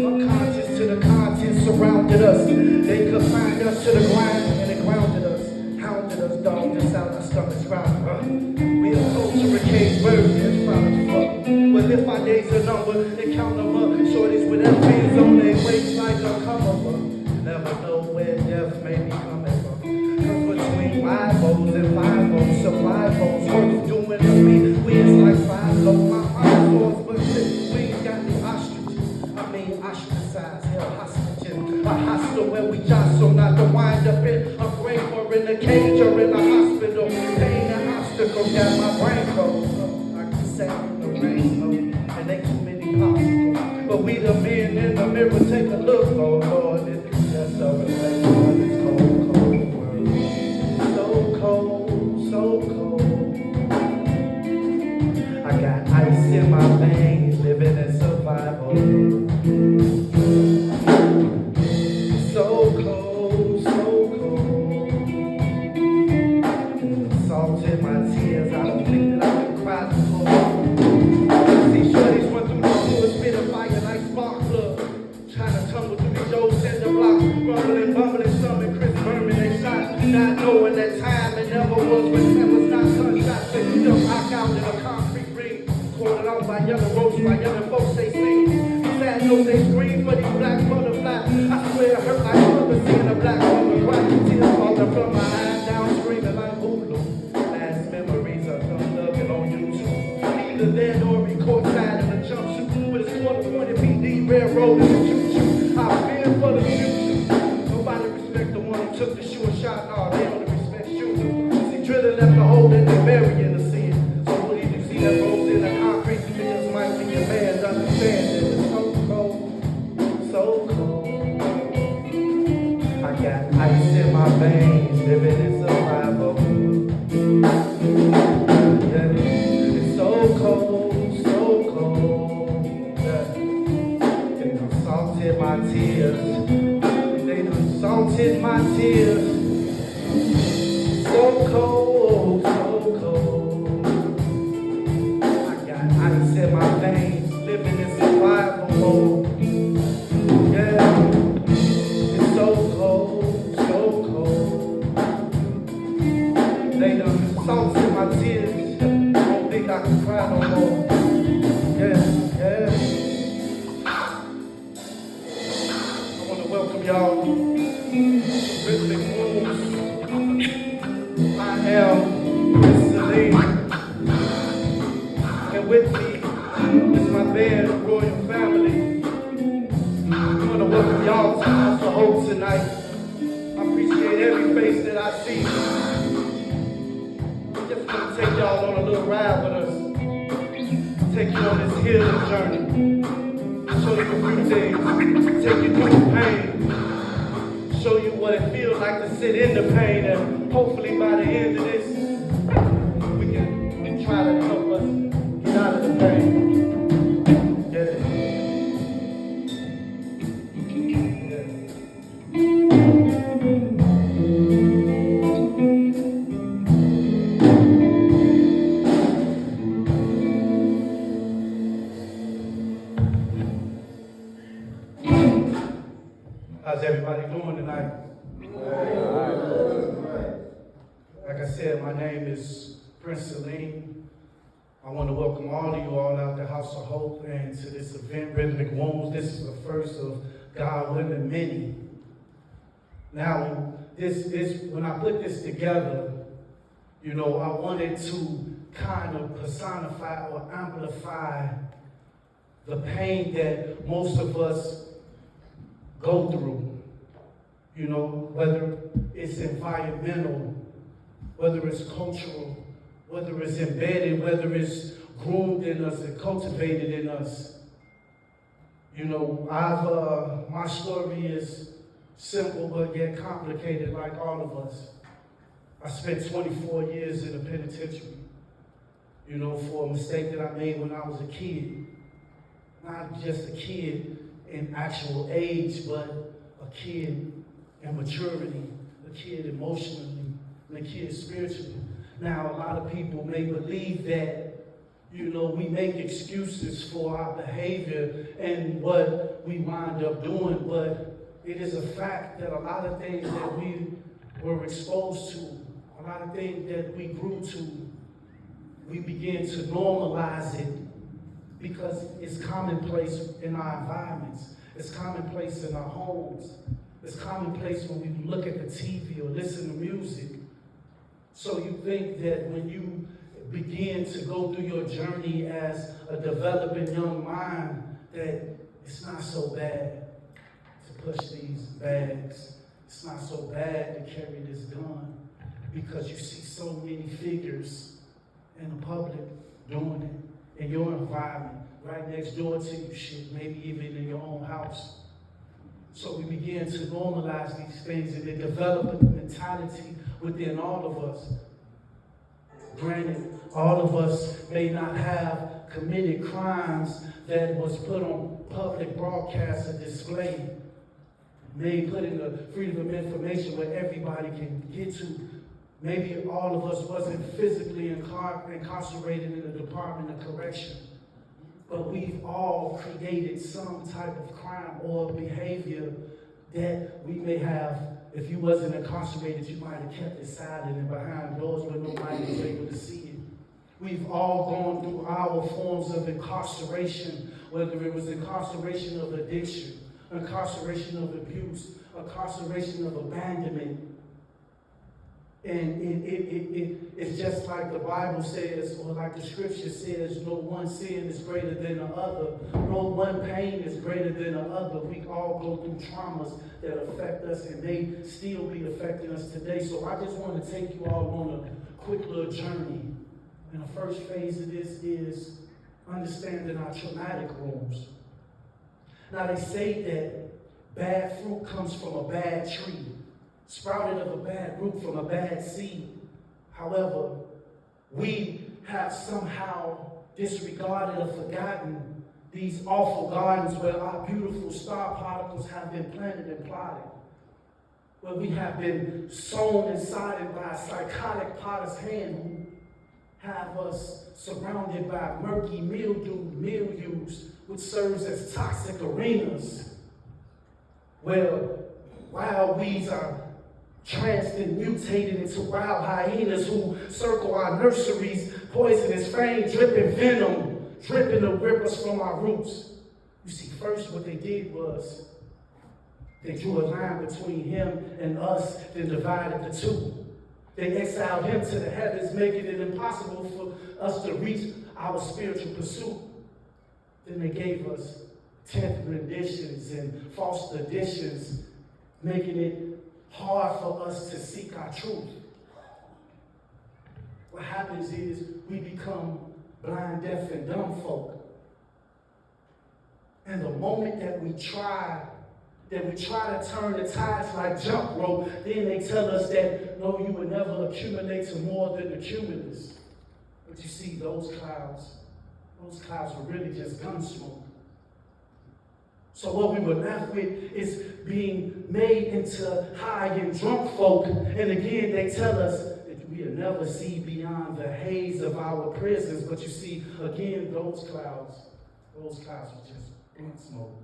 unconscious to the content surrounded us. They confined us to the grind and it grounded us, hounded us, dogged us out, our stomachs growled. We are culture cage birds, that's proud as fuck. Well, if our days are numbered, they count them up. Shorties with FBs on their waist like a come up. Never know where death may be coming from. Cause between 5-0s and 5-0s, survivals, worth doing to me. We is like 5-0, my heart soars, but shit, we ain't got no ostrich. I mean, ostracized, hell, hostage. A hostel where we jostle, not to wind up in a grave or in a cage or in a hospital. Pain and obstacles got my brain cold. I can sat in the rain, and ain't too many popsicles. But we the men in the mirror, take a look, oh Lord, it's just a reflection of this cold, cold world. So cold, so cold. I got ice in my veins, living in survival. So cold, so cold. Salt in my tears, I don't think that I can cry before. See shorties run through the hood, spit a fire like spark plug. Trying to tumble through these old center blocks, rumbling, bumbling, stomach, Chris Berman, they shot. Not knowing that time it never was, but that was not gunshots. They jump knock out in a concrete ring, corded out by yellow ropes, by yellow folks they sing. Sad notes they scream for these black butterflies. I swear it hurt like mother seeing a black woman cry. Tears falling from my eyes down, screaming like Hulu. Last memories of them loving on YouTube. Either dead or be courtside in a jumpsuit with a quarter pointed PD railroad in the choo-choo. I fear for the future. Nobody respect the one who took the sure shot. No, they only respect shooters. See, drilling left a hole in the burying the sin. So what did you see that rolls in the concrete? You just might be a man to understand it. It's so cold, so cold. I got ice in my veins, living in survival. Yeah, it's so cold, so cold. Yeah. They done salted my tears. They done salted my tears. So cold, so cold. I got ice in my veins, living in survival mode. Yeah, it's so cold, so cold. They done salted my tears. I don't think I can cry no more. Yeah, yeah. I want to welcome y'all to Rhythmic Rooms. I am Miss Celine, and with me is my band, Royal Family. I want to welcome y'all to House of Hope tonight. I appreciate every face that I see. I'm just going to take y'all on a little ride with us. Take you on this healing journey. Show you a few things. Take you through the pain. Show you what it feels like to sit in the pain. And hopefully by the end of this, we can try to help us get out of the pain. How's everybody doing tonight? Like I said, my name is Prince Celine. I want to welcome all of you all out to House of Hope and to this event, Rhythmic Wombs. This is the first of God, Women, Many. Now, when I put this together, you know, I wanted to kind of personify or amplify the pain that most of us go through, you know, whether it's environmental, whether it's cultural, whether it's embedded, whether it's groomed in us and cultivated in us. You know, my story is simple but yet complicated like all of us. I spent 24 years in a penitentiary, you know, for a mistake that I made when I was a kid. Not just a kid in actual age, but a kid in maturity, a kid emotionally, and a kid spiritually. Now, a lot of people may believe that We make excuses for our behavior and what we wind up doing, but it is a fact that a lot of things that we were exposed to, a lot of things that we grew to, we begin to normalize it because it's commonplace in our environments. It's commonplace in our homes. It's commonplace when we look at the TV or listen to music. So you think that when you begin to go through your journey as a developing young mind, that it's not so bad to push these bags. It's not so bad to carry this gun, because you see so many figures in the public doing it in your environment, right next door to you, maybe even in your own house. So we begin to normalize these things, and they develop a mentality within all of us. Granted, all of us may not have committed crimes that was put on public broadcast or display, may put in the freedom of information where everybody can get to. Maybe all of us wasn't physically incarcerated in the Department of Correction, but we've all created some type of crime or behavior that we may have. If you wasn't incarcerated, you might have kept it silent and behind doors where nobody was able to see it. We've all gone through our forms of incarceration, whether it was incarceration of addiction, incarceration of abuse, incarceration of abandonment. And it's just like the Bible says, or like the scripture says, no one sin is greater than the other. No one pain is greater than the other. We all go through traumas that affect us, and they still be affecting us today. So I just want to take you all on a quick little journey. And the first phase of this is understanding our traumatic wounds. Now they say that bad fruit comes from a bad tree, sprouted of a bad root from a bad seed. However, we have somehow disregarded or forgotten these awful gardens where our beautiful star particles have been planted and plotted, where we have been sown inside by a psychotic potter's hand who have us surrounded by murky mildews, which serves as toxic arenas, where wild weeds are tranced and mutated into wild hyenas who circle our nurseries, poisonous fame, dripping venom, dripping to rip us from our roots. You see, first what they did was they drew a line between him and us, then divided the two. They exiled him to the heavens, making it impossible for us to reach our spiritual pursuit. Then they gave us 10th renditions and false additions, making it hard for us to seek our truth. What happens is we become blind, deaf, and dumb folk. And the moment that we try to turn the tides like jump rope, then they tell us that, no, you will never accumulate to more than the cumulus. But you see, those clouds were really just gun smoke. So what we were left with is being made into high and drunk folk. And again, they tell us that we'll never see beyond the haze of our prisons. But you see, again, those clouds were just gun smoke.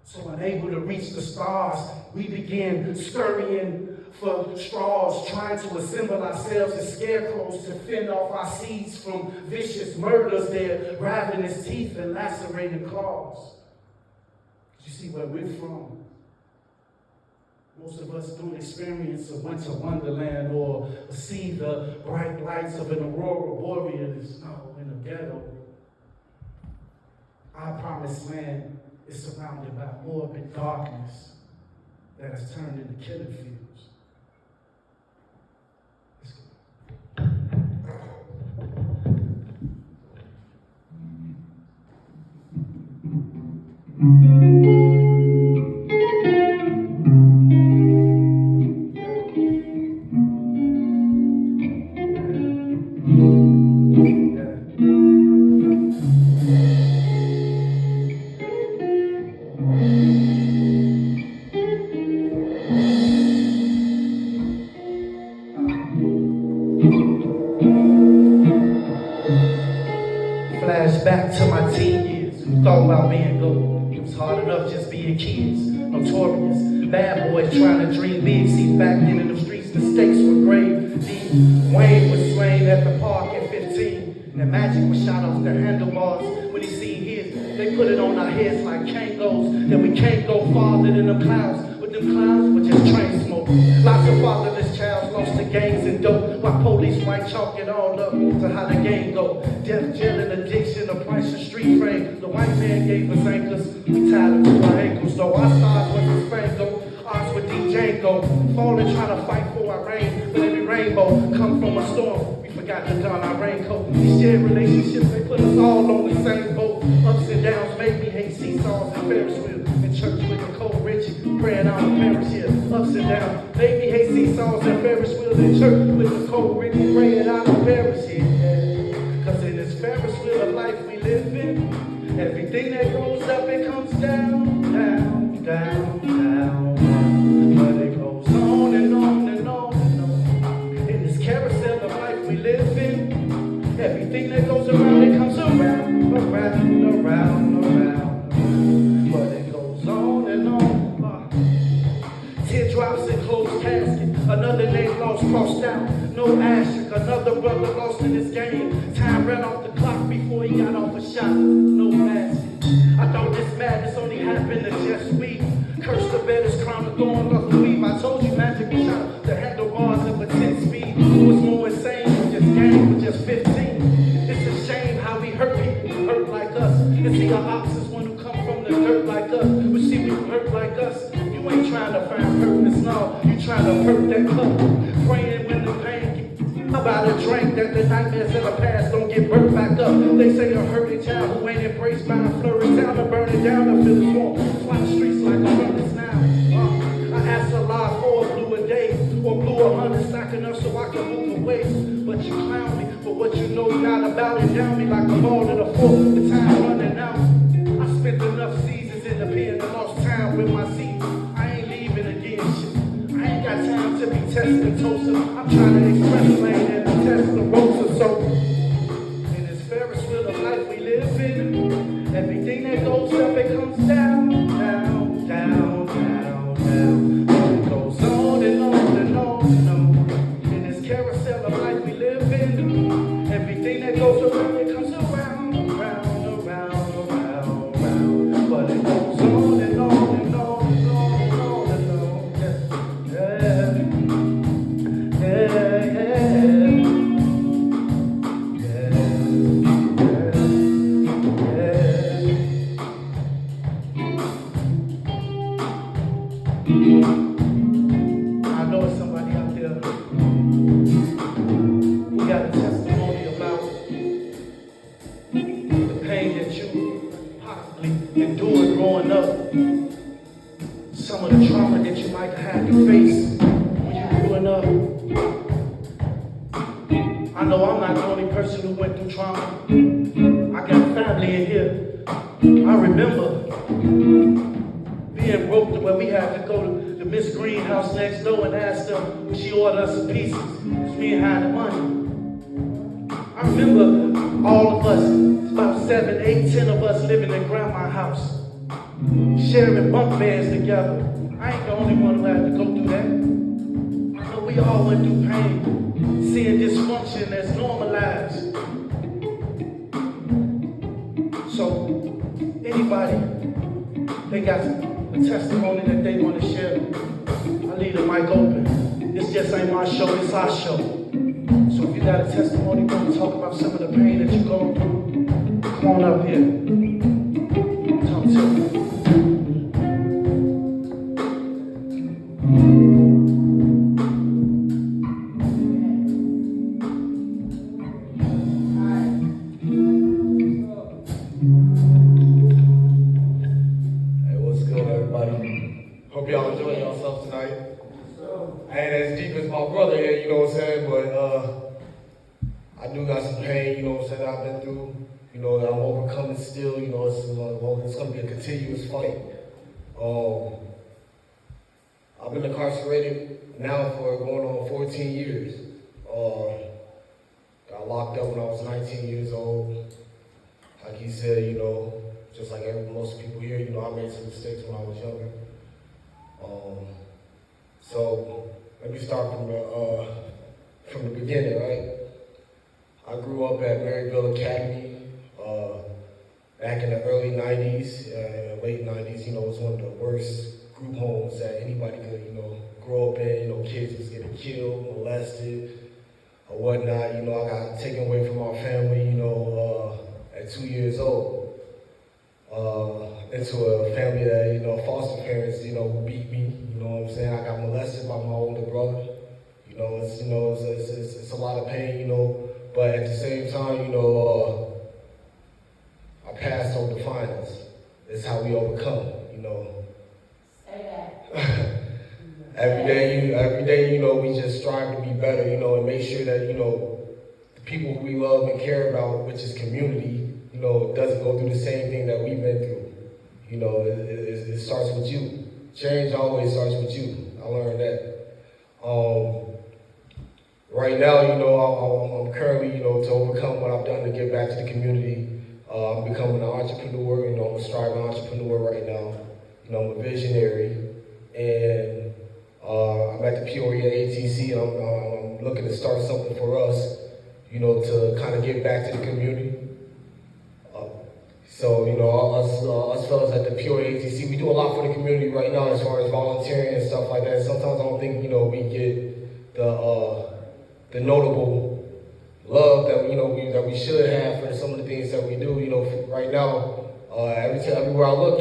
So unable to reach the stars, we began scurrying for straws, trying to assemble ourselves as scarecrows to fend off our seeds from vicious murders, their ravenous teeth and lacerating claws. You see where we're from. Most of us don't experience a winter wonderland or see the bright lights of an aurora borealis, no, in the ghetto. Our promised land is surrounded by morbid darkness that has turned into killing fields. hard enough just being kids, notorious. Bad boys trying to dream big. See, back then in the streets, the stakes were grave. D. Wayne was slain at the park at 15. And Magic was shot off their handlebars. When he seen his, they put it on our heads like Kangos. That we can't go farther than the clouds. But them clouds were just train smoke. Lots of fatherless childs lost to gangs and dope. While police might chalk it all up to how the game go. Death, jail, and addiction, the price of street fame. The white man gave us anchors. We tied them to our ankles. So our stars was a spangle. Ours with DJ go. Falling trying to fight for our rain. But every rainbow come from a storm. We forgot to don our raincoat. These shared relationships, they put us all on the same boat. Ups and downs make me hate seesaws and Ferris wheels. In church with Nicole Richie, praying out of Paris here. Ups and downs, make me hate seesaws and Ferris wheels. In church with Nicole Richie, praying out of Paris here. Cause in this Ferris wheel of life we live in, everything that goes up, it comes down, down, down, down. But it goes on and on and on and on. In this carousel of life we live in, everything that goes around, it comes around, around, around, around. But it goes on and on. Teardrops and closed casket. Another name lost, crossed out. No asterisk. Another brother lost in this game. Time ran off the clock before he got off a shot. No basket. I thought this madness only happened to just we. Curse the betters, crown the thorn, love the weave. I told you Magic was shot. The handlebars of a 10 speed was more insane than just game with just 15. It's a shame how we hurt people who hurt like us. And see our ops is one who come from the dirt like us. But see we hurt like us. You ain't trying to find purpose, no. You trying to hurt that cup. Praying when the pain gets about a drink that the nightmares of the past don't get burnt back up. They say a hurting child who ain't embraced by a flourished town to burn it down to feel its warmth. Fly the streets like a furnace now. I asked Allah for a bluer day or bluer 100 stacking up so I can move away. But you clown me for what you know not about it. Down me like a ball to the floor. The time running out. I spent enough seasons in the pen and lost time with my seat. I ain't got time to be testing Tosa. I'm trying to express lane and test the Rosa. So, in this Ferris wheel of life we live in, everything that goes up, it comes down, down, down, down, down. And it goes on and on and on and on. In this carousel of life we live in, everything that goes around, it comes around, around, around, around, around. But it goes on and on and on and on and on and on. I know it's somebody out there who got a testimony about the pain that you possibly endured growing up, some of the trauma that you might have had to face when you were growing up. I know I'm not the only person who went through trauma. I got family in here. I remember being broke to where we had to go to Miss Greenhouse next door and ask her when she ordered us some pieces. Because we didn't have the money. I remember all of us, about 7, 8, 10 of us living in grandma's house, sharing bunk beds together. I ain't the only one who had to go through that. I know we all went through pain, seeing dysfunction as normalized. So, anybody, they got a testimony that they want to share, I leave the mic open. This just ain't my show, it's our show. So if you got a testimony, want to talk about some of the pain that you're going through, come on up here. Talk to me. Hope y'all enjoying yourselves tonight. I ain't as deep as my brother here, you know what I'm saying, but I do got some pain, you know what I'm saying, I've been through, you know, that I'm overcoming still, you know, it's going to be a continuous fight. I've been incarcerated now for going on 14 years. Got locked up when I was 19 years old. Like he said, you know, just like most people here, you know, I made some mistakes when I was younger. So let me start from the beginning, right? I grew up at Maryville Academy back in the early 90s, late 90s. You know, it was one of the worst group homes that anybody could, you know, grow up in. You know, kids was getting killed, molested, or whatnot. You know, I got taken away from my family, you know, at 2 years old. Into a family that, you know, foster parents, you know, who beat me. You know what I'm saying? I got molested by my older brother. You know, it's a lot of pain, you know, but at the same time, you know, I passed over the finals. It's how we overcome, you know. Say that. Every day, you know, we just strive to be better, you know, and make sure that, you know, the people who we love and care about, which is community, you know, doesn't go through the same thing that we've been through. You know, it starts with you. Change always starts with you. I learned that. Right now, you know, I'm currently, you know, to overcome what I've done to give back to the community. I'm becoming an entrepreneur. You know, I'm a striving entrepreneur right now. You know, I'm a visionary, and I'm at the Peoria ATC, and I'm looking to start something for us. You know, to kind of give back to the community. So, you know, us fellas at the Peoria ATC, we do a lot for the community right now as far as volunteering and stuff like that. Sometimes I don't think, you know, we get the notable love that, you know, that we should have for some of the things that we do. You know, right now, everywhere I look,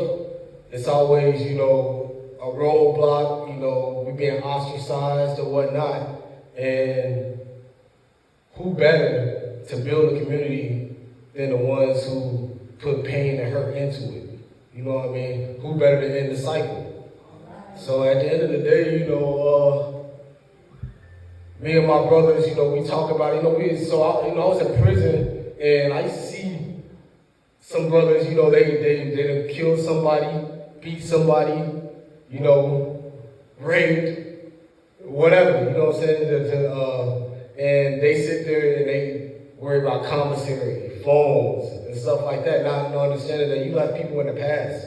it's always, you know, a roadblock, you know, we being ostracized or whatnot. And who better to build a community than the ones who put pain and hurt into it? You know what I mean? Who better to end the cycle? So at the end of the day, you know, me and my brothers, you know, we talk about it. You know, I was in prison, and I used to see some brothers, you know, they done killed somebody, beat somebody, you know, raped, whatever. You know what I'm saying? And they sit there and they worry about commissary, phones, and stuff like that, not understanding that you left people in the past.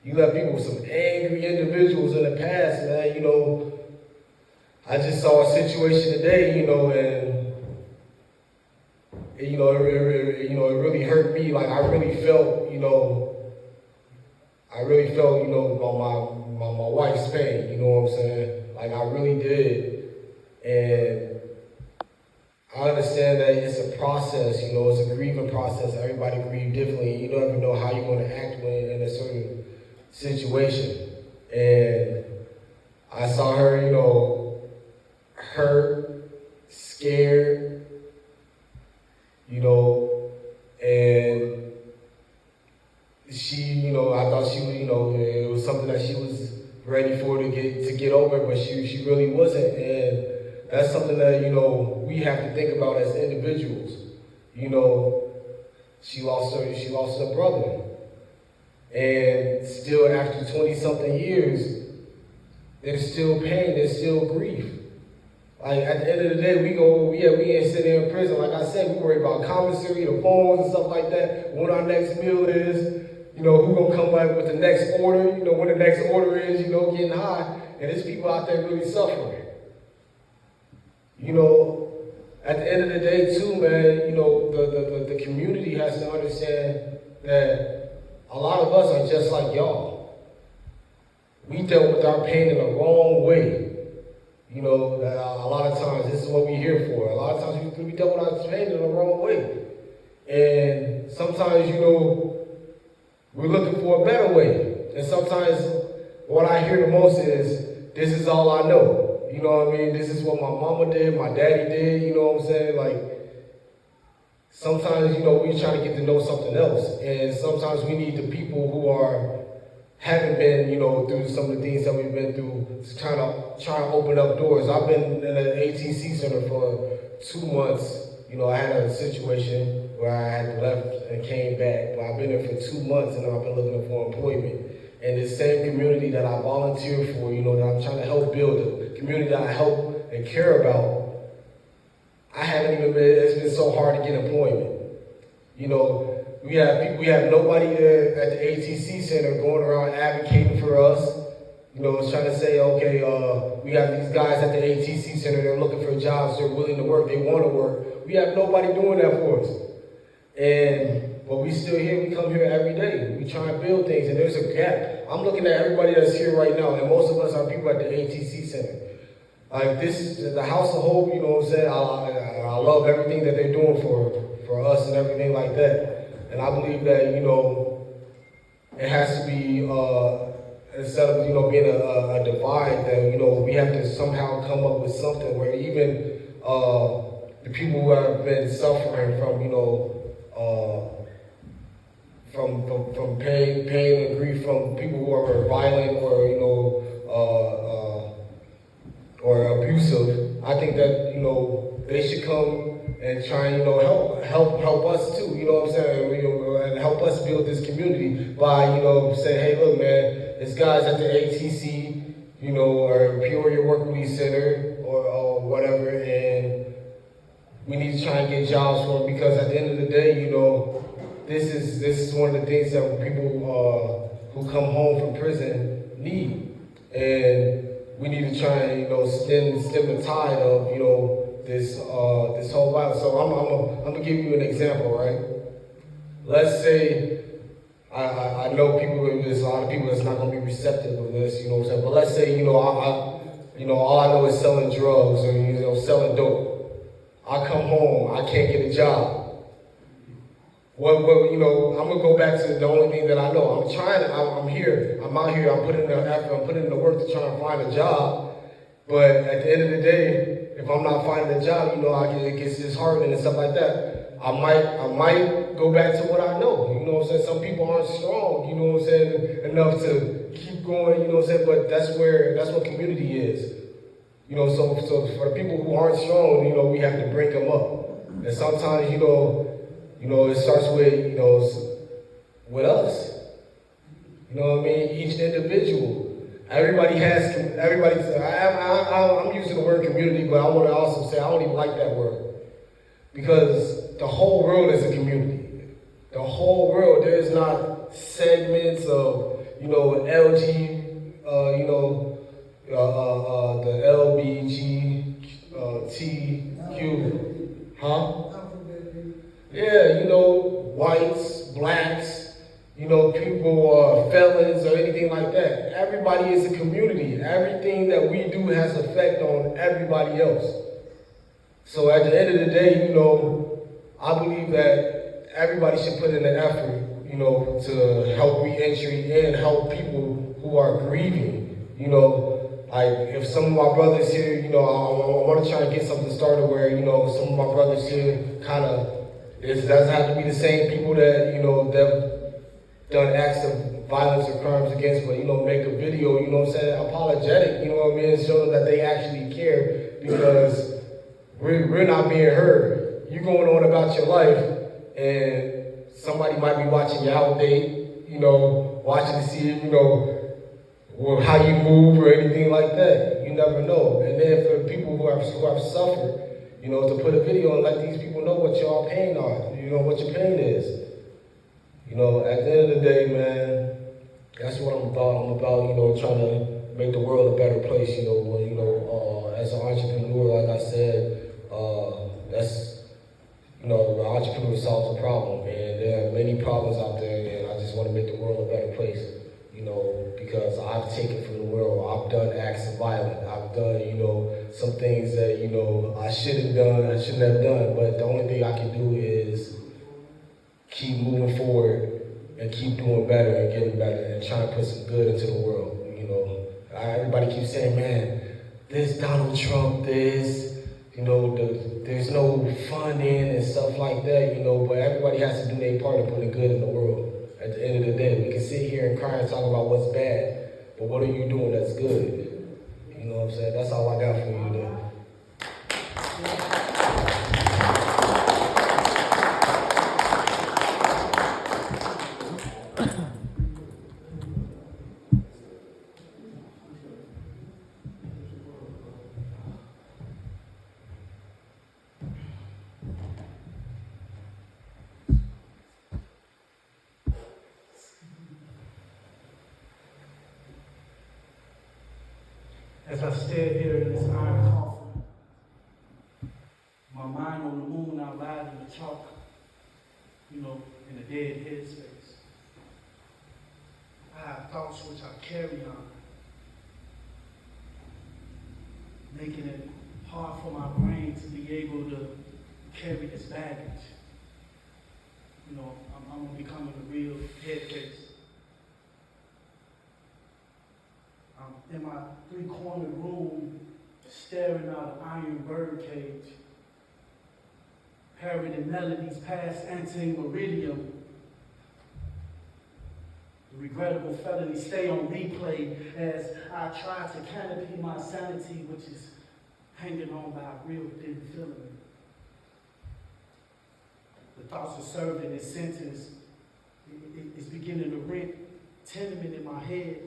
You left people, some angry individuals in the past, man. You know, I just saw a situation today, you know, and you know, it really hurt me. Like I really felt, you know, about my wife's pain. You know what I'm saying? Like I really did, and I understand that it's a process, you know, it's a grieving process. Everybody grieves differently. You don't ever know how you're going to act when in a certain situation. And I saw her, you know, hurt, scared, you know, and she, you know, I thought she was, you know, it was something that she was ready for to get over, but she really wasn't. And that's something that, you know, we have to think about as individuals. You know, she lost her brother. And still after 20-something years, there's still pain, there's still grief. Like at the end of the day, we ain't sitting there in prison. Like I said, we worry about commissary, the phones and stuff like that. When our next meal is, you know, who gonna come back with the next order, you know, when the next order is, you know, getting high. And there's people out there really suffering. You know, at the end of the day, too, man, you know, the community has to understand that a lot of us are just like y'all. We dealt with our pain in the wrong way. You know, a lot of times, this is what we're here for. A lot of times, we dealt with our pain in the wrong way. And sometimes, you know, we're looking for a better way. And sometimes, what I hear the most is, this is all I know. You know what I mean? This is what my mama did, my daddy did, you know what I'm saying? Like, sometimes, you know, we try to get to know something else. And sometimes we need the people who haven't been, you know, through some of the things that we've been through, trying to open up doors. I've been in an ATC center for 2 months. You know, I had a situation where I had left and came back, but I've been there for 2 months and I've been looking for employment. And the same community that I volunteer for, you know, that I'm trying to help build, the community that I help and care about, it's been so hard to get employment. You know, We have nobody there at the ATC Center going around advocating for us. Trying to say, okay, we have these guys at the ATC Center, they're looking for jobs, they're willing to work, they want to work. We have nobody doing that for us. But we still here, we come here every day. We try and build things, and there's a gap. I'm looking at everybody that's here right now, and most of us are people at the ATC Center. Like, this is the House of Hope, you know what I'm saying? I love everything that they're doing for us and everything like that. And I believe that, it has to be, instead of, being a divide, that, we have to somehow come up with something where even the people who have been suffering from, from pain and grief from people who are violent or abusive, I think that, they should come and try and, help us too, you know what I'm saying? And help us build this community by, saying, hey, look, man, it's guys at the ATC, or Peoria Work Release Center, or whatever, and we need to try and get jobs for them, because at the end of the day, this is one of the things that people who come home from prison need, and we need to try and stem the tide of this whole violence. So I'm gonna give you an example, right? Let's say I know there's a lot of people that's not gonna be receptive of this, you know what I'm saying? But let's say all I know is selling drugs or selling dope. I come home, I can't get a job. Well, I'm gonna go back to the only thing that I know. I'm here, I'm out here, I'm putting in the effort, I'm putting in the work to try and find a job. But at the end of the day, if I'm not finding a job, it gets disheartening and stuff like that. I might go back to what I know. You know what I'm saying? Some people aren't strong, you know what I'm saying, enough to keep going, you know what I'm saying? But that's what community is. So for the people who aren't strong, we have to bring them up. And sometimes, it starts with us. You know what I mean? Each individual. I'm using the word community, but I want to also say I don't even like that word. Because the whole world is a community. The whole world. There's not segments of, LG, the LBGTQ, huh? Yeah, whites, blacks, people, felons, or anything like that. Everybody is a community. Everything that we do has effect on everybody else. So at the end of the day, I believe that everybody should put in an effort, to help reentry and help people who are grieving. Like if some of my brothers here, I want to try and get something started where, some of my brothers here it doesn't have to be the same people that, that done acts of violence or crimes against, but, make a video, apologetic, and show them that they actually care, because we're not being heard. You're going on about your life, and somebody might be watching your outdate, watching to see, how you move or anything like that. You never know. And then for people who have suffered, to put a video and let these people know what y'all pain are, what your pain is. At the end of the day, man, that's what I'm about. I'm about, trying to make the world a better place, as an entrepreneur, like I said, that's, the entrepreneur solves a problem, and there are many problems out there, and I just want to make the world a better place, because I've taken from the world. I've done acts of violence. I've done, some things that, I shouldn't have done, but the only thing I can do is keep moving forward and keep doing better and getting better and trying to put some good into the world, Everybody keeps saying, man, this Donald Trump, there's no funding and stuff like that, but everybody has to do their part of putting good in the world. At the end of the day, we can sit here and cry and talk about what's bad, but what are you doing that's good? You know what I'm saying? That's all I got for you today. As I stand here in this iron coffin, my mind on the moon out loud in the chalk, in a dead headspace. I have thoughts which I carry on, making it hard for my brain to be able to carry this baggage. I'm becoming a real head case. I'm in my three-cornered room, staring out an iron bird cage, parroting melodies past anti-meridium. The regrettable felonies stay on replay as I try to canopy my sanity, which is hanging on by a real thin filament. The thoughts of serving this sentence is beginning to rent tenement in my head.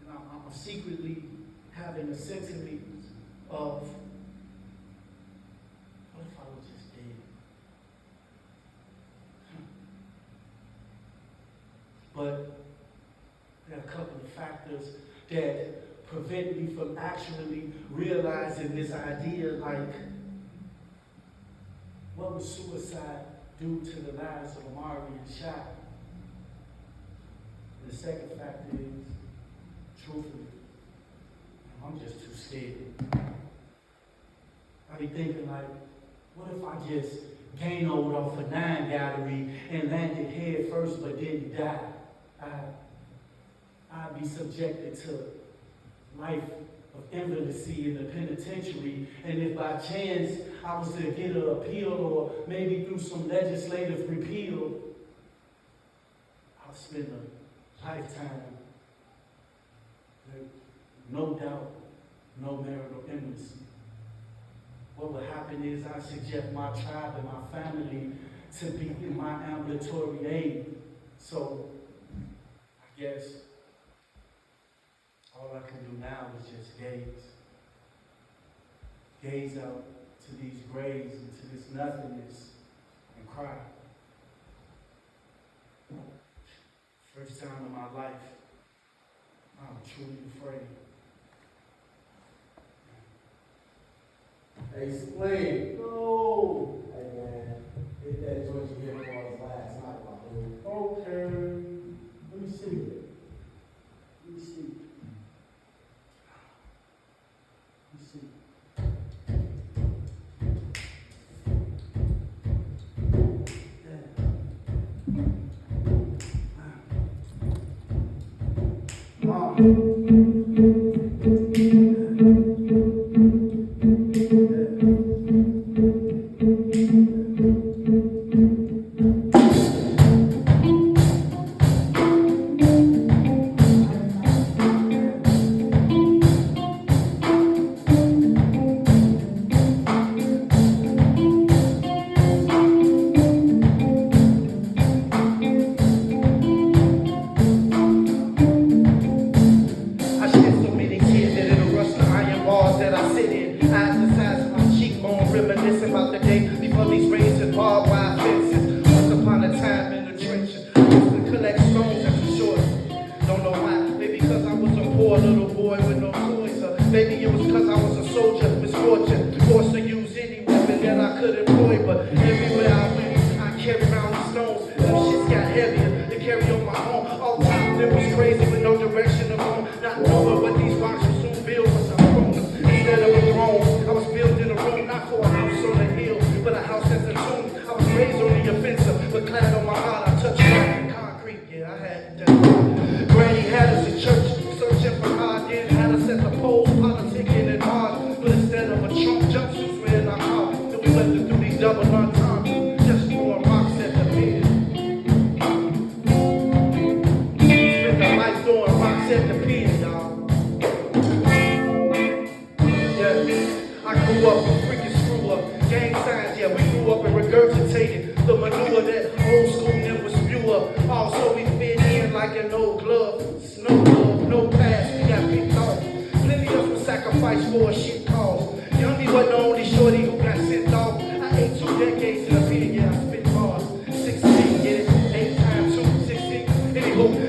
And I'm secretly having a sentiment of, what if I was just dead? But there are a couple of factors that prevent me from actually realizing this idea, like, what would suicide do to the lives of Amari and Shai? The second factor is, truthfully, I'm just too scared. I be thinking, like, what if I just game-overed off a 9 gallery and landed head first but didn't die? I'd be subjected to life of invalidency in the penitentiary, and if by chance I was to get an appeal or maybe through some legislative repeal, I'll spend a lifetime with no doubt, no marital intimacy. What would happen is I suggest my tribe and my family to be in my ambulatory aid. So I guess all I can do now is just gaze out to these graves and to this nothingness and cry. First time in my life, I'm truly afraid. Explain. No. Hey man, hit that joint you hit for us last night, my dude. Okay. Let me see. Let me see.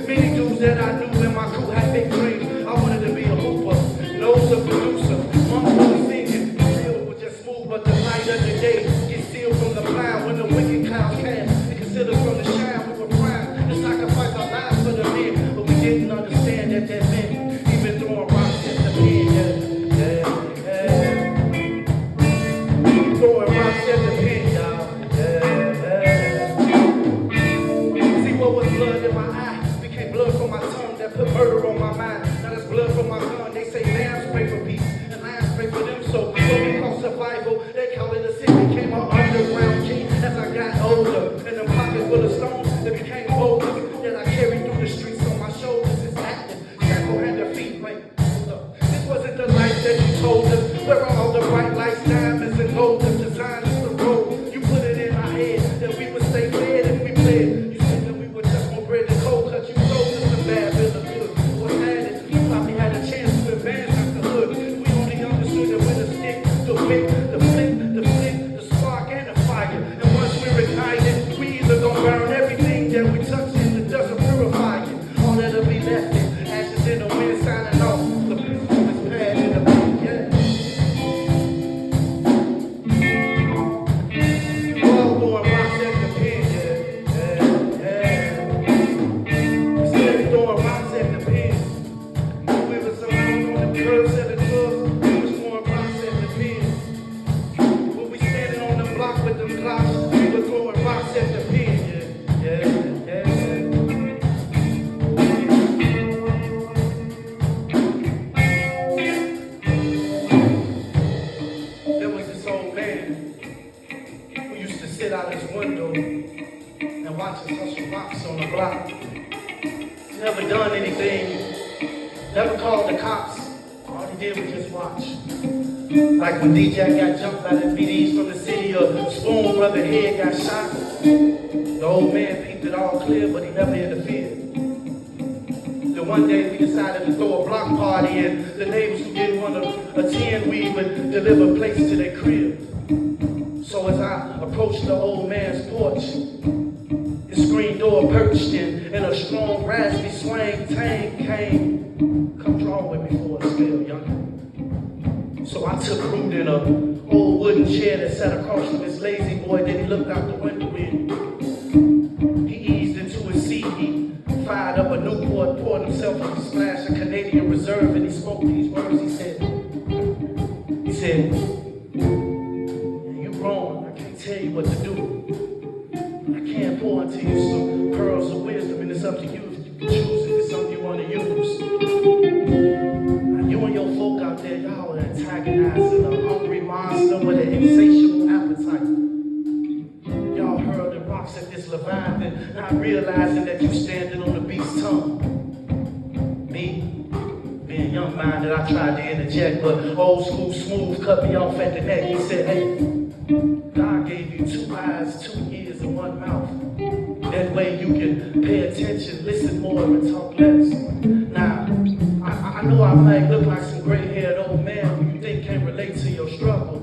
Many dudes that I knew in my crew had big dreams. I wanted to be a hooper. done anything, never called the cops. All he did was just watch. Like when DJ got jumped by the BDs from the city, or Spoon brother head got shot. The old man peeped it all clear, but he never interfered. Then one day we decided to throw a block party, and the neighbors who didn't want to attend, we would deliver plates to their crib. So as I approached the old man's porch, his screen door perched in a strong raspy swing tang came. Come draw with me for a spell, young. So I took root in an old wooden chair that sat across from his lazy boy. Then he looked out the window and he eased into his seat. He fired up a Newport, poured himself a splash of Canadian Reserve, and he spoke these words. He said, "You grown. I can't tell you what to do. I can't pour into you some pearls of wisdom, and it's up to you if you can choose if it's something you want to use. Now, you and your folk out there, y'all are antagonizing a hungry monster with an insatiable appetite. Y'all hurling rocks at this Leviathan, not realizing that you standing on the beast's tongue. Me, being young-minded, I tried to interject, but old school Smooth cut me off at the neck. He said, hey, God gave you 2 eyes, 2 ears, and 1 mouth. That way you can pay attention, listen more, and talk less. Now, I know I might look like some gray-haired old man who you think can relate to your struggle,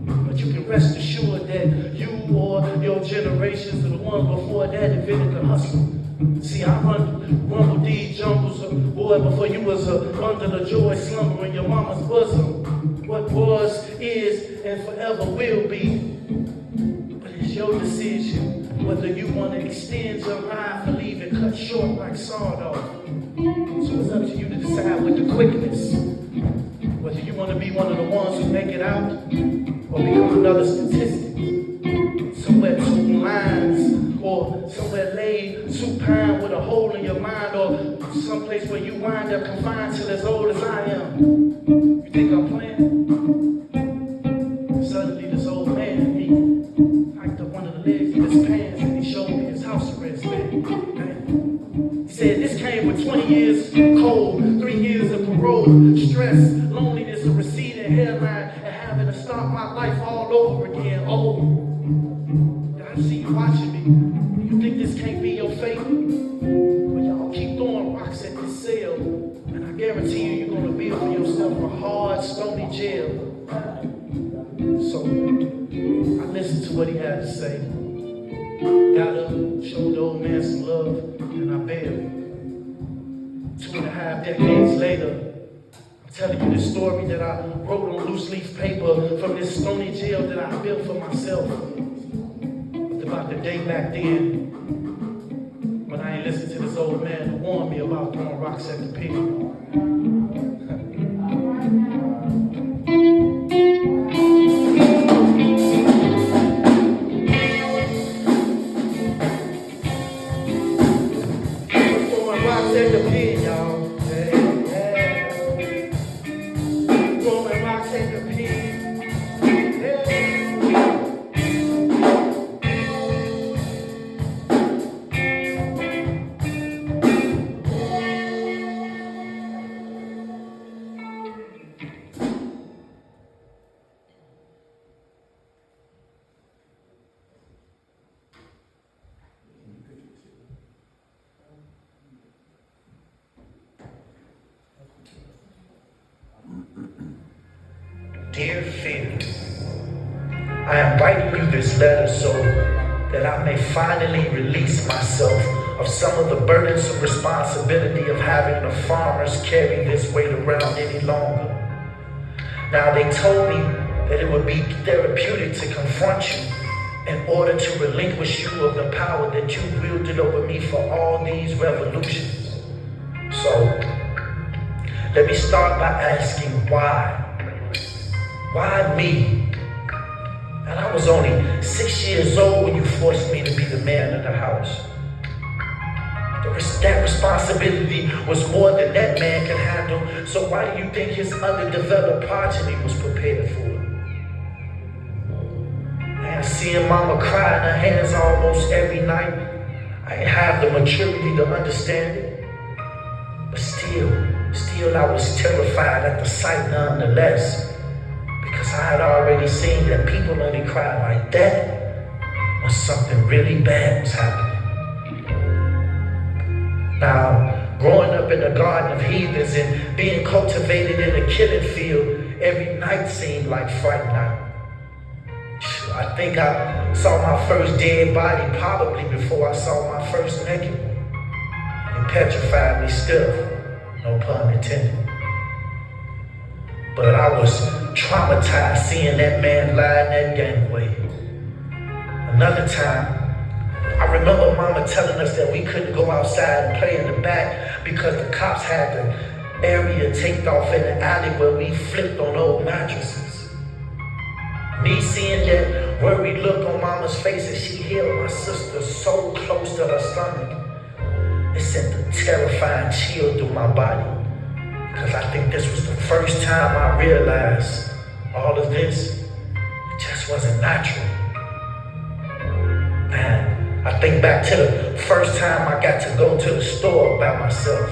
but you can rest assured that you or your generations or the ones before that invented the hustle. See, I rumbled these jungles, boy, before you was a bundle of joy slumbering in your mama's bosom. What was, is, and forever will be. But it's your decision whether you want to extend your life or leave it cut short like sawdust. So it's up to you to decide with the quickness whether you want to be one of the ones who make it out or become another statistic. Somewhere tooting lines, or somewhere laid supine with a hole in your mind, or someplace where you wind up confined till as old as I am. You think I'm playing? Suddenly this old man, he hiked up one of the legs of his pants and he showed me his house arrest, man. He said this came with 20 years cold, 3 years of parole, stress, loneliness, a receding hairline, and having to start my life all over again. Oh, I see you watching me. You think this can't be your fate? Well, y'all keep throwing rocks at this cell, and I guarantee you you're gonna build for yourself a hard, stony jail. So, I listened to what he had to say. Got up, showed the old man some love, and I bailed. 2.5 decades later, I'm telling you this story that I wrote on loose leaf paper from this stony jail that I built for myself. About the day back then when I ain't listened to this old man who warned me about throwing rocks at the pig. Throwing rocks at the pig, y'all. Yeah, yeah. Throwing rocks at the pig. Dear Felix, I am writing you this letter so that I may finally release myself of some of the burdensome responsibility of having the farmers carry this weight around any longer. Now, they told me that it would be therapeutic to confront you in order to relinquish you of the power that you wielded over me for all these revolutions. So, let me start by asking why? Why me? And I was only 6 years old when you forced me to be the man of the house. That responsibility was more than that man could handle, so why do you think his underdeveloped progeny was prepared for it? Man, seeing mama cry in her hands almost every night, I didn't have the maturity to understand it. But still I was terrified at the sight nonetheless, because I had already seen that people only cry like that when something really bad was happening. Now, growing up in the garden of heathens and being cultivated in a killing field, every night seemed like fright night. I think I saw my first dead body probably before I saw my first naked one. It petrified me still, no pun intended. But I was traumatized seeing that man lie in that gangway. Another time, I remember Mama telling us that we couldn't go outside and play in the back because the cops had the area taped off in the alley where we flipped on old mattresses. Me seeing that worried look on Mama's face as she held my sister so close to her stomach, it sent a terrifying chill through my body. Because I think this was the first time I realized all of this, it just wasn't natural. Man, I think back to the first time I got to go to the store by myself.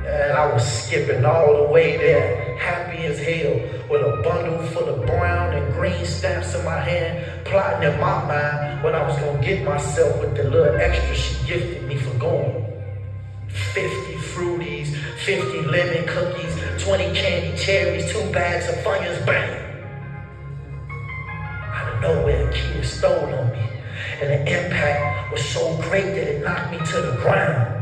And I was skipping all the way there, happy as hell, with a bundle full of brown and green stamps in my hand, plotting in my mind what I was gonna get myself with the little extra she gifted me for going. 50 Fruities, 50 lemon cookies, 20 candy cherries, 2 bags of Funyuns, bang! Out of nowhere, a kid stole on me, and the impact was so great that it knocked me to the ground.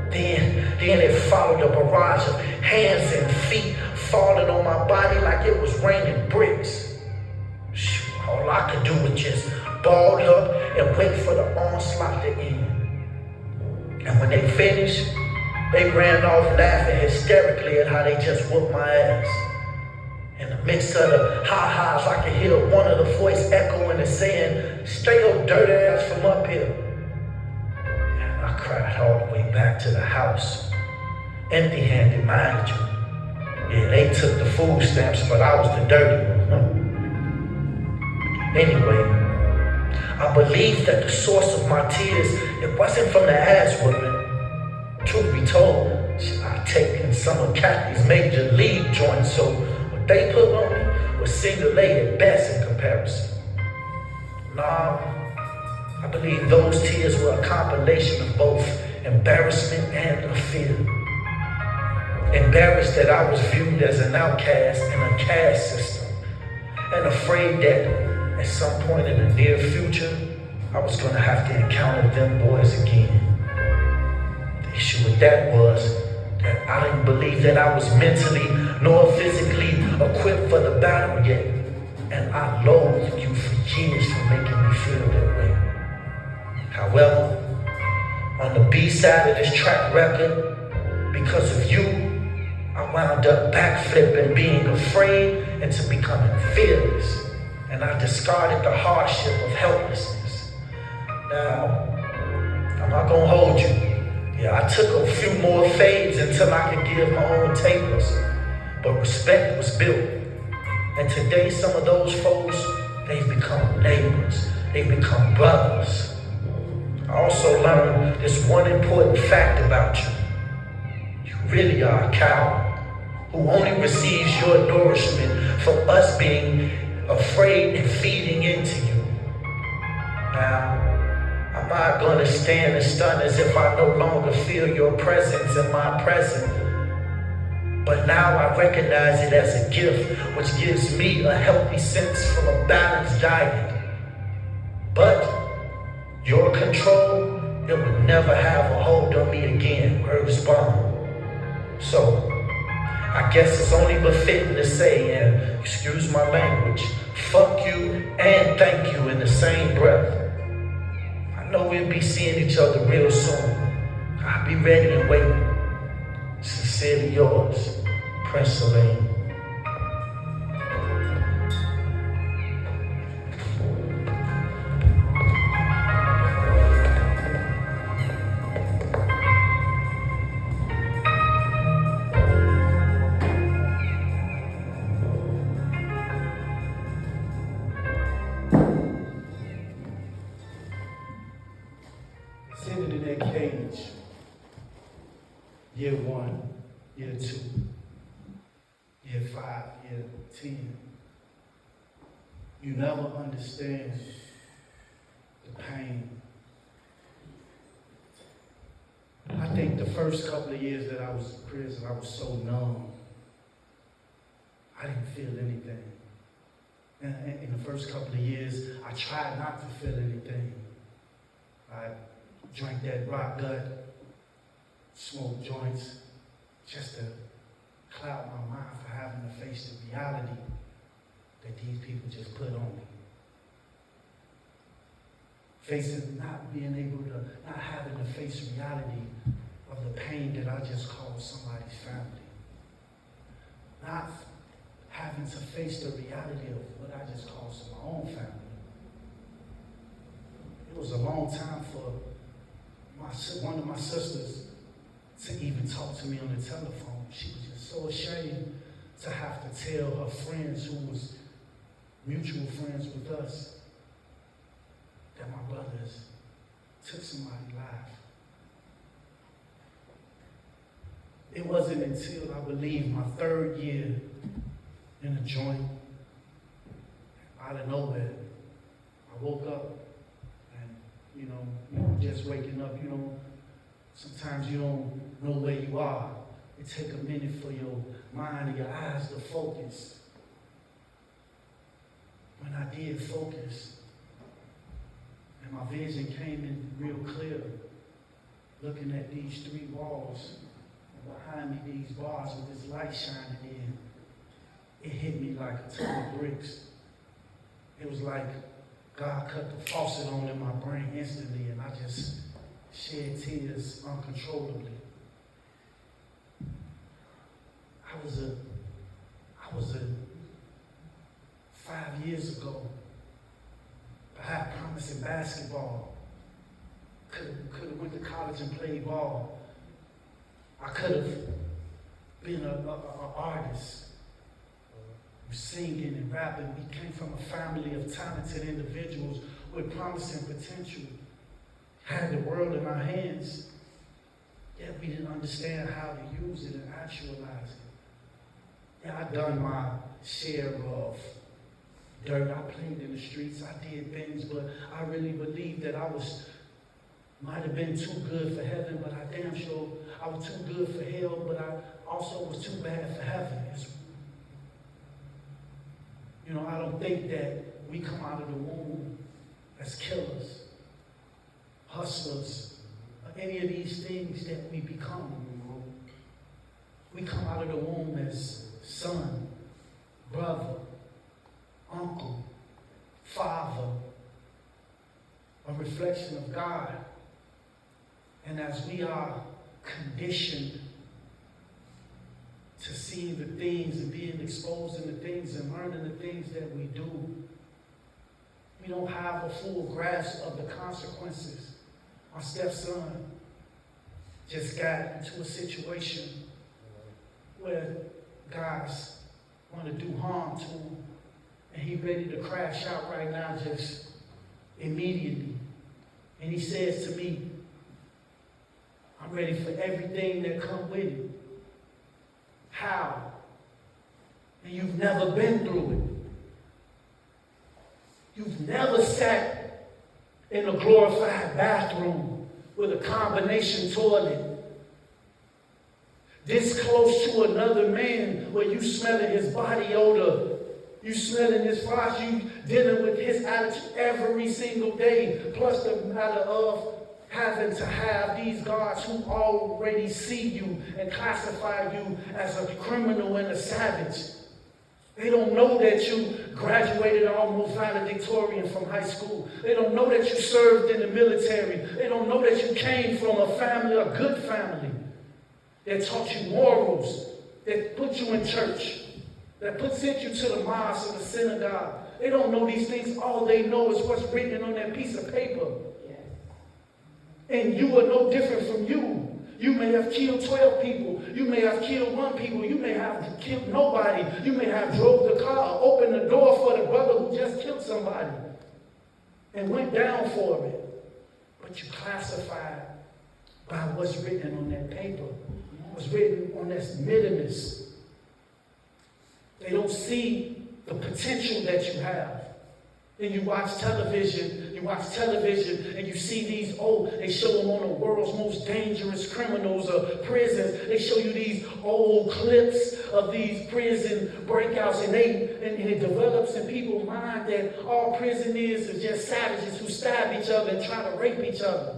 Then it followed a barrage of hands and feet falling on my body like it was raining bricks. Shoot, all I could do was just ball up and wait for the onslaught to end. And when they finished, they ran off laughing hysterically at how they just whooped my ass. In the midst of the ha-has, I could hear one of the voice echoing and saying, "Straight up dirty ass from up here." And I cried all the way back to the house, empty-handed, mind you. Yeah, they took the food stamps, but I was the dirty one. Anyway, I believe that the source of my tears, it wasn't from the ass whooping. Truth be told, I'd taken some of Kathy's major league joints, so what they put on me was single A at best in comparison. Nah, I believe those tears were a compilation of both embarrassment and of fear. Embarrassed that I was viewed as an outcast in a caste system, and afraid that at some point in the near future, I was gonna have to encounter them boys again. The issue with that was that I didn't believe that I was mentally nor physically equipped for the battle yet. And I loathed you for years for making me feel that way. However, on the B side of this track record, because of you, I wound up backflipping, being afraid into becoming fearless. And I discarded the hardship of helplessness. Now, I'm not gonna hold you. Yeah, I took a few more fades until I could give my own tapers. But respect was built. And today, some of those folks, they've become neighbors. They've become brothers. I also learned this one important fact about you. You really are a coward who only receives your nourishment from us being afraid and feeding into you. Now, I'm not going to stand and stun as if I no longer feel your presence in my present. But now I recognize it as a gift, which gives me a healthy sense from a balanced diet. But your control, it would never have a hold on me again. Words bond. So, I guess it's only befitting to say, and excuse my language, fuck you and thank you in the same breath. I know we'll be seeing each other real soon. I'll be ready and waiting. Sincerely yours, Prince Salim. Sitting in that cage, year 1, year 2, year 5, year 10. You never understand the pain. I think the first couple of years that I was in prison, I was so numb. I didn't feel anything. And in the first couple of years, I tried not to feel anything. I drank that rock gut, smoked joints, just to cloud my mind for having to face the reality that these people just put on me. Facing not being able to, not having to face reality of the pain that I just caused somebody's family. Not having to face the reality of what I just caused to my own family. It was a long time for one of my sisters to even talk to me on the telephone. She was just so ashamed to have to tell her friends who was mutual friends with us that my brothers took somebody's life. It wasn't until, I believe, my 3rd year in a joint, out of nowhere, I woke up and, just waking up, sometimes you don't know where you are. It takes a minute for your mind and your eyes to focus. When I did focus, and my vision came in real clear, looking at these 3 walls, and behind me these bars with this light shining in, it hit me like a ton of bricks. It was like God cut the faucet on in my brain instantly, and I just shed tears uncontrollably. I was a 5 years ago, I had promise in basketball. Could have went to college and played ball. I could have been an artist, singing and rapping. We came from a family of talented individuals with promising potential. Had the world in our hands, yet we didn't understand how to use it and actualize it. Yeah, I done my share of dirt. I played in the streets. I did things, but I really believed that I might have been too good for heaven, but I damn sure I was too good for hell, but I also was too bad for heaven. I don't think that we come out of the womb as killers, hustlers, or any of these things that we become. We come out of the womb as son, brother, uncle, father, a reflection of God. And as we are conditioned to seeing the things and being exposed in the things and learning the things that we do, we don't have a full grasp of the consequences. My stepson just got into a situation where guys want to do harm to him, and he's ready to crash out right now just immediately. And he says to me, I'm ready for everything that comes with it. How? And you've never been through it. You've never sat in a glorified bathroom with a combination toilet, this close to another man, where you smelling his body odor, you smelling his frost, you dealing with his attitude every single day, plus the matter of having to have these guards who already see you and classify you as a criminal and a savage. They don't know that you graduated almost valedictorian from high school. They don't know that you served in the military. They don't know that you came from a family, a good family, that taught you morals, that put you in church, that sent you to the mosque and the synagogue. They don't know these things. All they know is what's written on that piece of paper. And you are no different from you. You may have killed 12 people. You may have killed 1 people. You may have killed nobody. You may have drove the car, opened the door for the brother who just killed somebody and went down for it. But you classified by what's written on that paper. was written on this bitterness. They don't see the potential that you have. Then you watch television and you see these, they show them on the world's most dangerous criminals or prisons. They show you these old clips of these prison breakouts, and it develops in people's mind that all prison is just savages who stab each other and try to rape each other.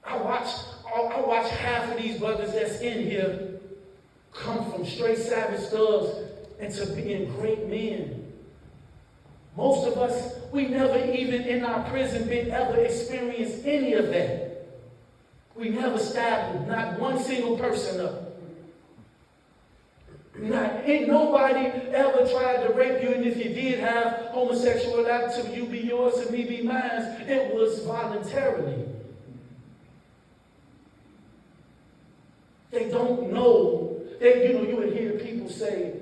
I watch half of these brothers that's in here come from straight savage thugs into being great men. Most of us, we never even in our prison been ever experienced any of that. We never stabbed not one single person up. Ain't nobody ever tried to rape you, and if you did have homosexual activity, you be yours and me be mine. It was voluntarily. They don't know. You would hear people say,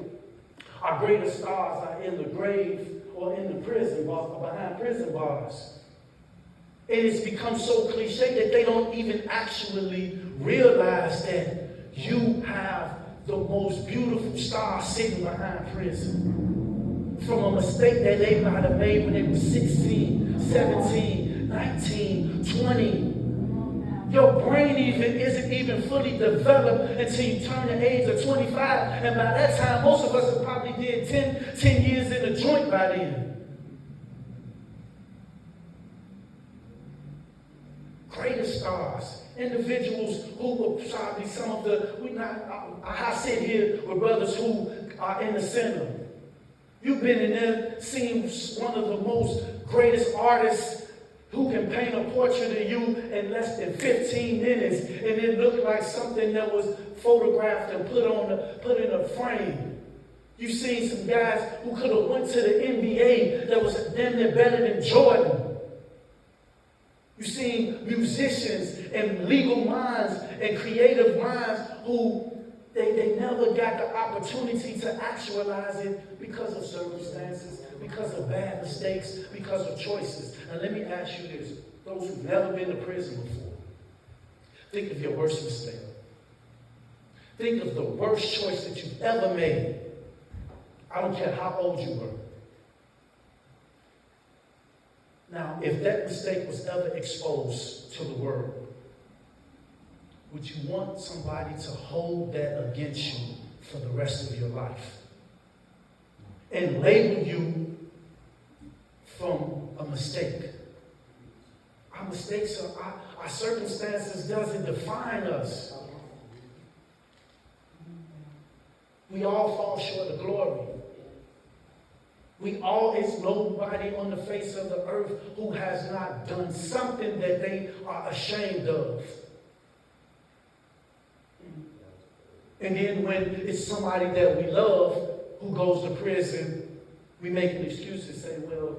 our greatest stars are in the grave or in the prison bars, or behind prison bars. And it's become so cliche that they don't even actually realize that you have the most beautiful star sitting behind prison. From a mistake that they might have made when they were 16, 17, 19, 20. Your brain isn't even fully developed until you turn the age of 25. And by that time, most of us have probably did 10 years in the joint by then. Greatest stars, individuals who were probably some of I sit here with brothers who are in the center. You've been in there, seen one of the most greatest artists who can paint a portrait of you in less than 15 minutes and it looked like something that was photographed and put in a frame. You've seen some guys who could have went to the NBA that was damn near better than Jordan. You've seen musicians and legal minds and creative minds who they never got the opportunity to actualize it because of circumstances, because of bad mistakes, because of choices. And let me ask you this, those who've never been to prison before, think of your worst mistake. Think of the worst choice that you've ever made. I don't care how old you were. Now, if that mistake was ever exposed to the world, would you want somebody to hold that against you for the rest of your life and label you from a mistake? Our mistakes our circumstances doesn't define us. We all fall short of glory. It's nobody on the face of the earth who has not done something that they are ashamed of. And then when it's somebody that we love who goes to prison, we make an excuse and say, well,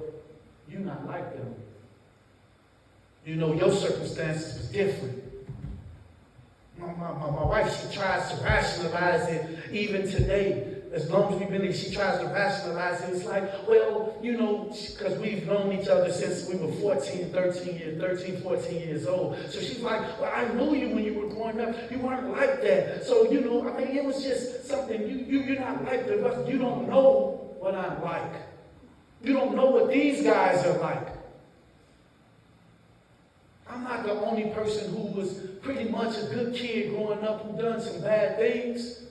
you're not like them. You know, your circumstances was different. My wife, she tries to rationalize it even today. As long as we've been there, she tries to rationalize it. It's like, well, you know, because we've known each other since we were 13, 14 years old. So she's like, well, I knew you when you were growing up. You weren't like that. So, you know, I mean, it was just something. You're not like the rest. You don't know what I'm like. You don't know what these guys are like. I'm not the only person who was pretty much a good kid growing up who done some bad things.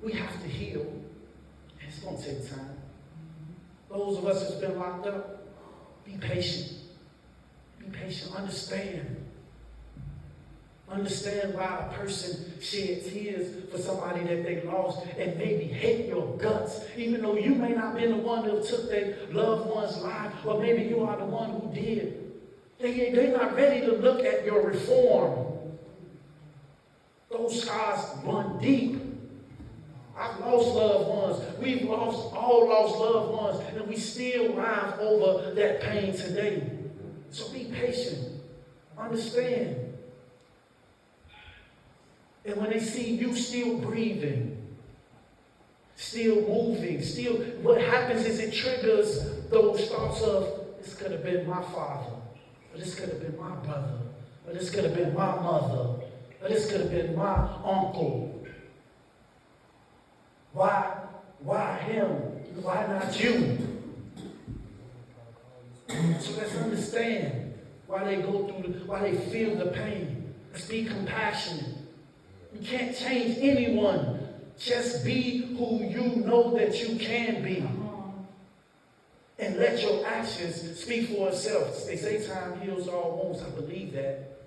We have to heal. And it's going to take time. Those of us that's been locked up, be patient. Be patient. Understand. Understand why a person shed tears for somebody that they lost and maybe hate your guts, even though you may not have been the one that took their loved one's life, or maybe you are the one who did. They're not ready to look at your reform. Those scars run deep. I've lost loved ones. We've all lost loved ones, and we still writhe over that pain today. So be patient. Understand. And when they see you still breathing, still moving, what happens is it triggers those thoughts of, this could have been my father, or this could have been my brother, or this could have been my mother, or this could have been my uncle. Why him? Why not you? So let's understand why they go through, why they feel the pain. Let's be compassionate. You can't change anyone. Just be who you know that you can be. And let your actions speak for itself. They say time heals all wounds. I believe that.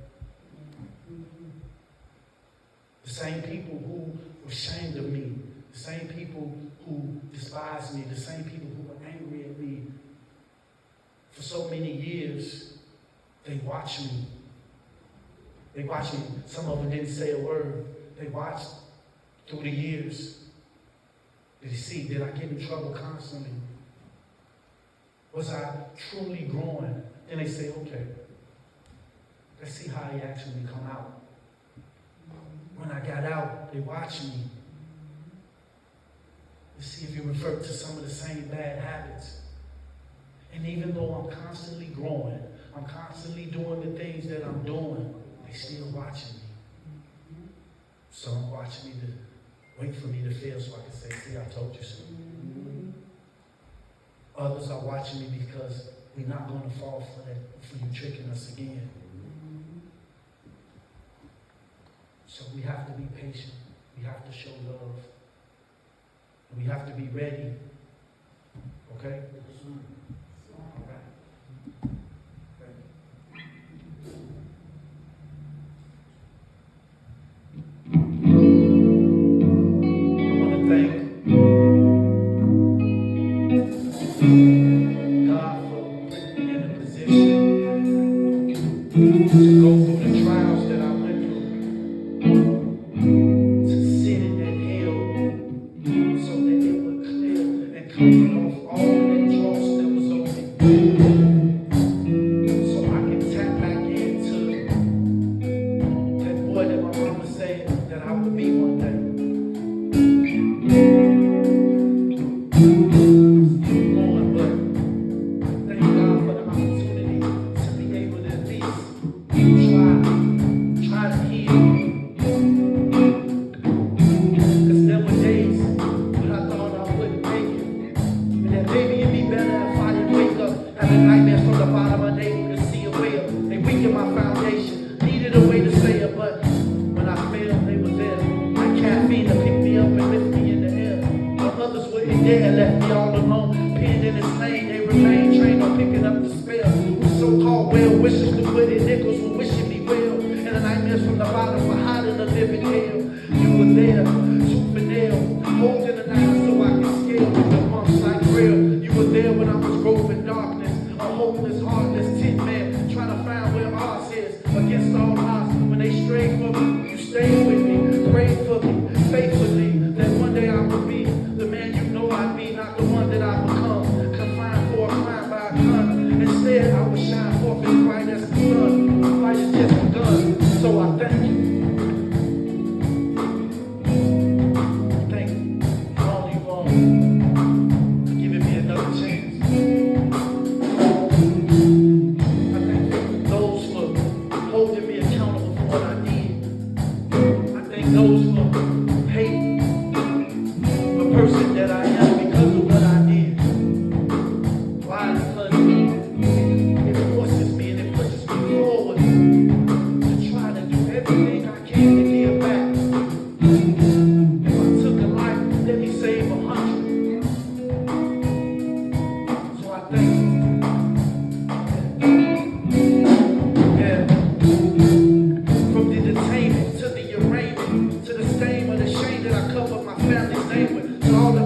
The same people who were ashamed of me, the same people who despised me, the same people who were angry at me for so many years, they watched me. They watched me. Some of them didn't say a word. They watched through the years. Did you see? Did I get in trouble constantly? Was I truly growing? Then they say, okay, let's see how he actually come out. When I got out, they watched me. Let's see if you revert to some of the same bad habits. And even though I'm constantly growing, I'm constantly doing the things that I'm doing, they still watching me. Some watch me to wait for me to fail so I can say, see, I told you so. Others are watching me because we're not going to fall for that, for you tricking us again. So we have to be patient. We have to show love. And we have to be ready. Okay? All right. I want to thank God for putting me in a position to go through the trials that I went through, to sit in that hill so that it would clear and clean off all of that dross that was on me, so I can tap back into that boy that my mama said that I would be one day. All the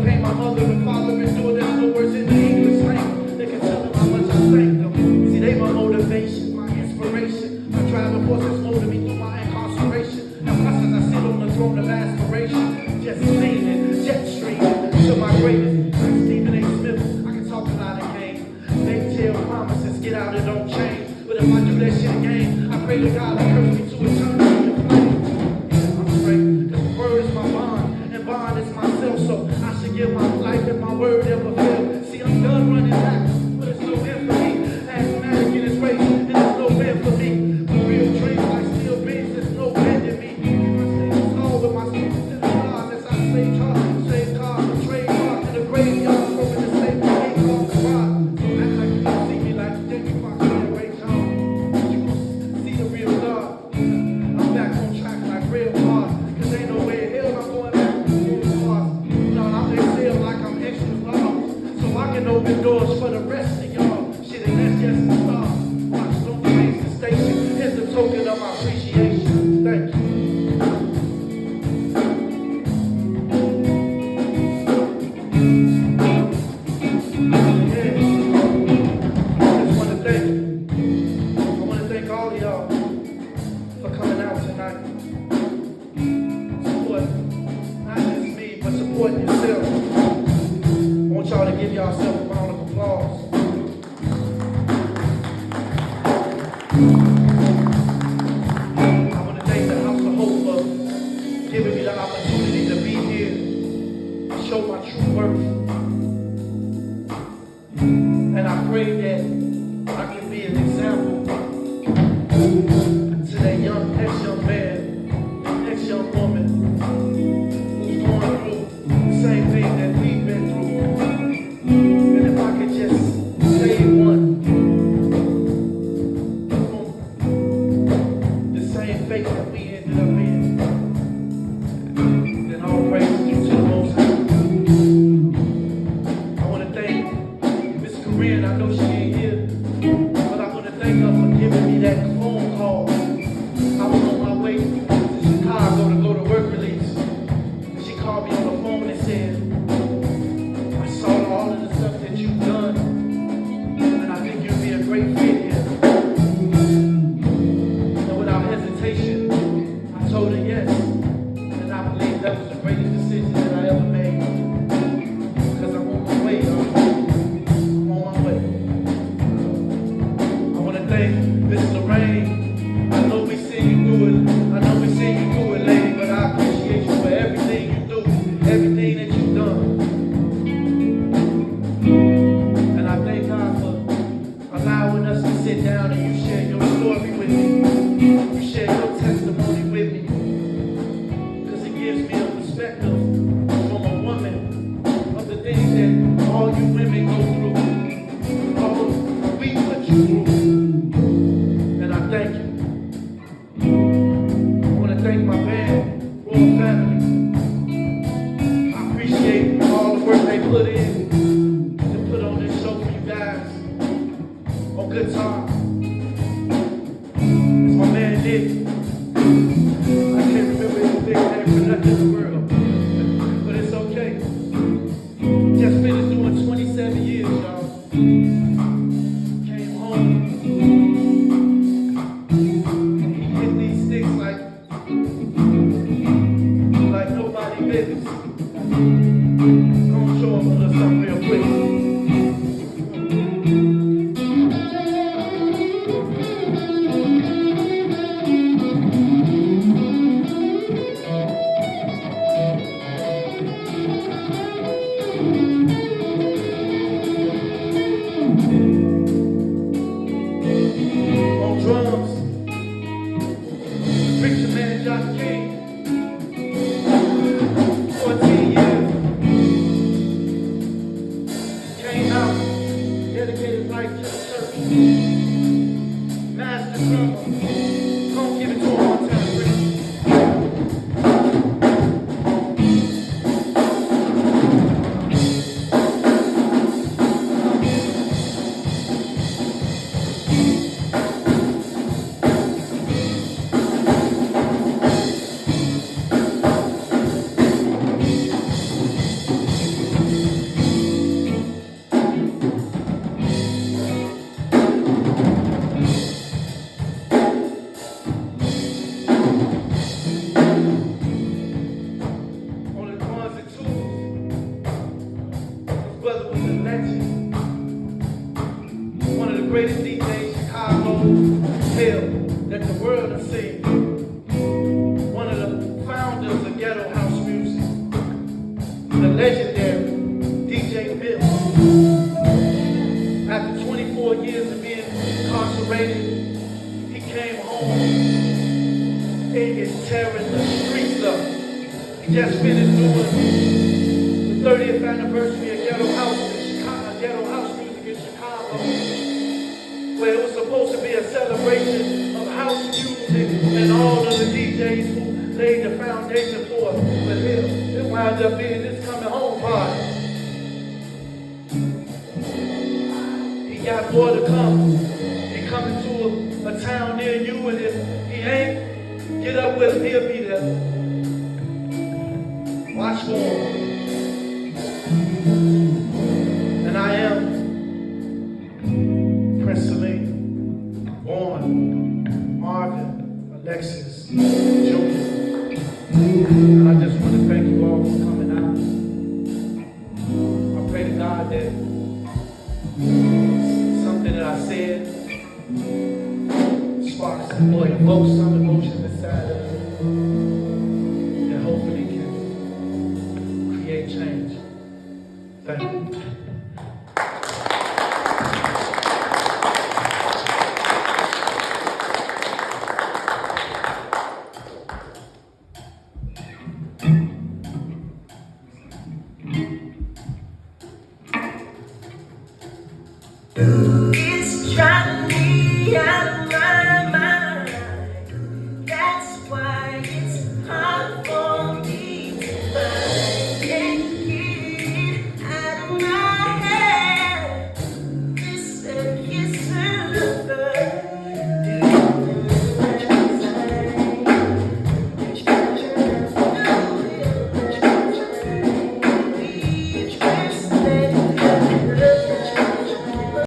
yourself a round of applause. I want to thank the House of Hope for giving me the opportunity to be here and show my true worth. And I pray that I can be an example to that next young man, next young woman who's going through the same thing that we've been through. And if I could just save one from the same fate that we ended up in, then all praise is due to the Most High. I want to thank Miss Corinne. I know she ain't here, but I want to thank her for giving me that phone call. I was on my way to Chicago to go to work release. And she called me on the phone and said, I saw all of the stuff that you've done, and I think you'd be a great fit here. And without hesitation, I told her yes. And I believe that was the greatest decision that I ever made. Because I'm on my way, y'all. I'm on my way. I want to thank Miss Lorraine. I know we see you do it. I know we see you do it, lady, but I appreciate you for everything you do, everything that you've done. And I thank God for allowing us to sit down and you share your story with me. You share your testimony with me. Because it gives me a perspective from a woman of the things that all you women go through. All we put you through. And I thank you. I want to thank my band, Royal Family. I appreciate all the work they put in to put on this show for you guys on good time. It's my man Nick. I can't remember his big name for nothing in the world, but it's okay. Just finished doing 27 years, y'all. Came home. He hit these sticks like nobody business. Gonna show him a little something real quick. On drums, preacher man Josh King. 14 years. Came out, dedicated life to the church. Master drummer. Gonna give it to him one time, preacher. On the ones and twos, his brother was a legend. One of the greatest DJs Chicago, hell, that the world has seen. One of the founders of ghetto house music. The legendary DJ Bill. After 24 years of being incarcerated, he came home and is tearing the streets up. He just finished doing the 30th anniversary of ghetto house music in Chicago, where it was supposed to be a celebration of house music and all of the DJs who laid the foundation for it. But hell, it wound up being this coming home party. He got more to come. He coming to a town near you, and if he ain't, get up with him, he'll be there. Watch for him.